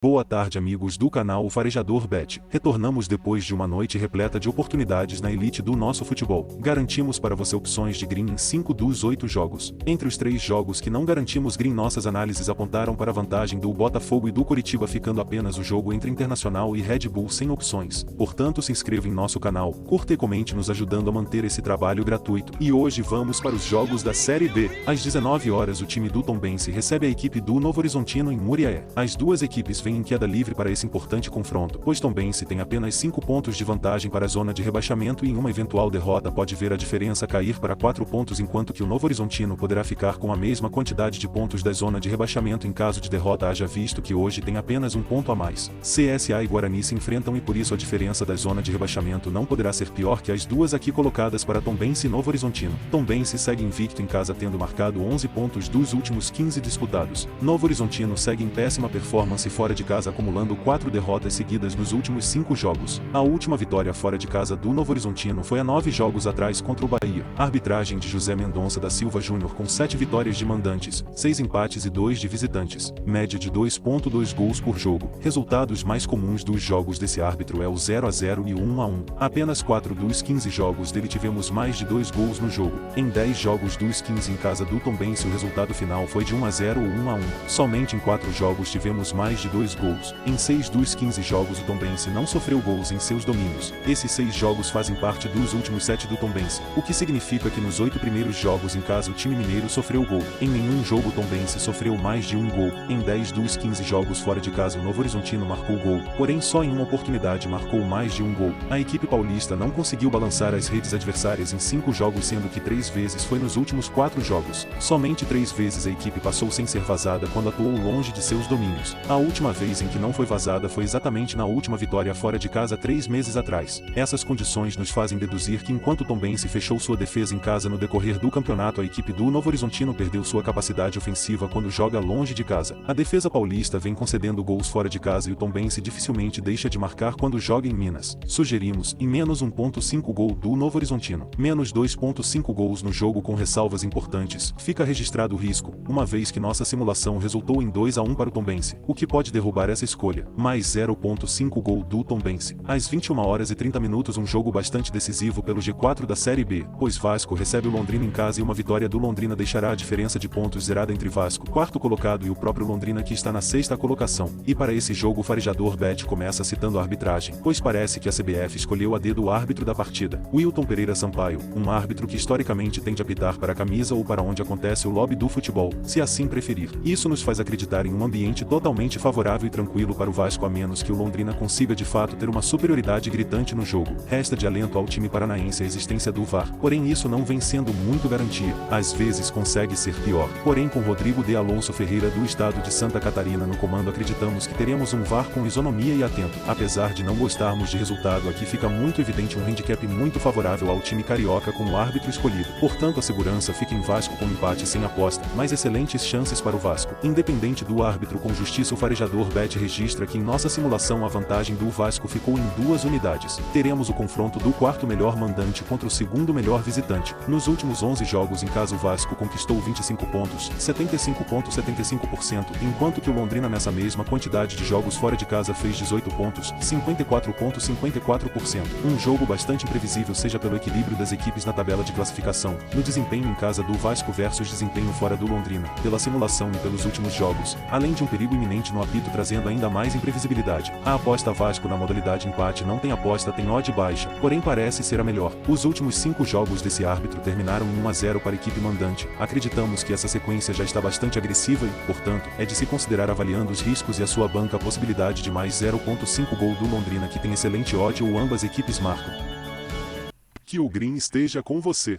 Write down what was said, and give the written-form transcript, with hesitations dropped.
Boa tarde, amigos do canal O Farejador Bet. Retornamos depois de uma noite repleta de oportunidades na elite do nosso futebol. Garantimos para você opções de green em 5 dos 8 jogos. Entre os 3 jogos que não garantimos green, nossas análises apontaram para a vantagem do Botafogo e do Coritiba, ficando apenas o jogo entre Internacional e Red Bull sem opções. Portanto, se inscreva em nosso canal, curta e comente, nos ajudando a manter esse trabalho gratuito. E hoje vamos para os jogos da Série B. Às 19 horas, o time do Tombense recebe a equipe do Novo Horizontino em Muriaé. As duas equipes vêm em queda livre para esse importante confronto, pois Tombense tem apenas 5 pontos de vantagem para a zona de rebaixamento e em uma eventual derrota pode ver a diferença cair para 4 pontos, enquanto que o Novo Horizontino poderá ficar com a mesma quantidade de pontos da zona de rebaixamento em caso de derrota, haja visto que hoje tem apenas um ponto a mais. CSA e Guarani se enfrentam e por isso a diferença da zona de rebaixamento não poderá ser pior que as duas aqui colocadas para Tombense e Novo Horizontino. Tombense segue invicto em casa, tendo marcado 11 pontos dos últimos 15 disputados. Novo Horizontino segue em péssima performance fora de casa, acumulando 4 derrotas seguidas nos últimos 5 jogos. A última vitória fora de casa do Novo Horizontino foi há 9 jogos atrás contra o Bahia. A arbitragem de José Mendonça da Silva Júnior, com 7 vitórias de mandantes, 6 empates e 2 de visitantes. Média de 2,2 gols por jogo. Resultados mais comuns dos jogos desse árbitro é o 0 a 0 e o 1 a 1. Apenas 4 dos 15 jogos dele tivemos mais de 2 gols no jogo. Em 10 jogos dos 15 em casa do Tombense, o resultado final foi de 1 a 0 ou 1 a 1. Somente em 4 jogos tivemos mais de 2 gols. Em 6 dos 15 jogos o Tombense não sofreu gols em seus domínios. Esses 6 jogos fazem parte dos últimos 7 do Tombense, o que significa que nos 8 primeiros jogos em casa o time mineiro sofreu gol. Em nenhum jogo o Tombense sofreu mais de um gol. Em 10 dos 15 jogos fora de casa o Novo Horizontino marcou gol, porém só em uma oportunidade marcou mais de um gol. A equipe paulista não conseguiu balançar as redes adversárias em 5 jogos, sendo que 3 vezes foi nos últimos 4 jogos. Somente 3 vezes a equipe passou sem ser vazada quando atuou longe de seus domínios. A última vez em que não foi vazada foi exatamente na última vitória fora de casa 3 meses atrás. Essas condições nos fazem deduzir que enquanto o Tombense fechou sua defesa em casa no decorrer do campeonato, a equipe do Novo Horizontino perdeu sua capacidade ofensiva quando joga longe de casa. A defesa paulista vem concedendo gols fora de casa e o Tombense dificilmente deixa de marcar quando joga em Minas. Sugerimos em menos 1,5 gol do Novo Horizontino, menos 2,5 gols no jogo com ressalvas importantes. Fica registrado o risco, uma vez que nossa simulação resultou em 2 a 1 para o Tombense, o que pode derrubar essa escolha. Mais 0,5 gol do Tombense. Às 21 horas e 30 minutos, um jogo bastante decisivo pelo G4 da Série B, pois Vasco recebe o Londrina em casa e uma vitória do Londrina deixará a diferença de pontos zerada entre Vasco, 4º colocado, e o próprio Londrina, que está na 6ª colocação. E para esse jogo o Farejador Bet começa citando a arbitragem, pois parece que a CBF escolheu a dedo o árbitro da partida, Wilton Pereira Sampaio, um árbitro que historicamente tende a apitar para a camisa ou para onde acontece o lobby do futebol, se assim preferir. Isso nos faz acreditar em um ambiente totalmente favorável e tranquilo para o Vasco, a menos que o Londrina consiga de fato ter uma superioridade gritante no jogo. Resta de alento ao time paranaense a existência do VAR, porém isso não vem sendo muito garantia. Às vezes consegue ser pior. Porém, com Rodrigo de Alonso Ferreira do estado de Santa Catarina no comando, acreditamos que teremos um VAR com isonomia e atento. Apesar de não gostarmos de resultado, aqui fica muito evidente um handicap muito favorável ao time carioca com o árbitro escolhido. Portanto, a segurança fica em Vasco com empate sem aposta, mas excelentes chances para o Vasco. Independente do árbitro, com justiça, o Farejador Bet registra que em nossa simulação a vantagem do Vasco ficou em 2 unidades. Teremos o confronto do 4º melhor mandante contra o 2º melhor visitante. Nos últimos 11 jogos em casa o Vasco conquistou 25 pontos, 75,75%, enquanto que o Londrina nessa mesma quantidade de jogos fora de casa fez 18 pontos, 54,54%. Um jogo bastante imprevisível, seja pelo equilíbrio das equipes na tabela de classificação, no desempenho em casa do Vasco versus desempenho fora do Londrina, pela simulação e pelos últimos jogos, além de um perigo iminente no apito trazendo ainda mais imprevisibilidade. A aposta Vasco na modalidade empate não tem aposta, tem odd baixa, porém parece ser a melhor. Os últimos 5 jogos desse árbitro terminaram em 1 a 0 para a equipe mandante. Acreditamos que essa sequência já está bastante agressiva e, portanto, é de se considerar, avaliando os riscos e a sua banca, a possibilidade de mais 0,5 gol do Londrina, que tem excelente odd, ou ambas equipes marcam. Que o green esteja com você.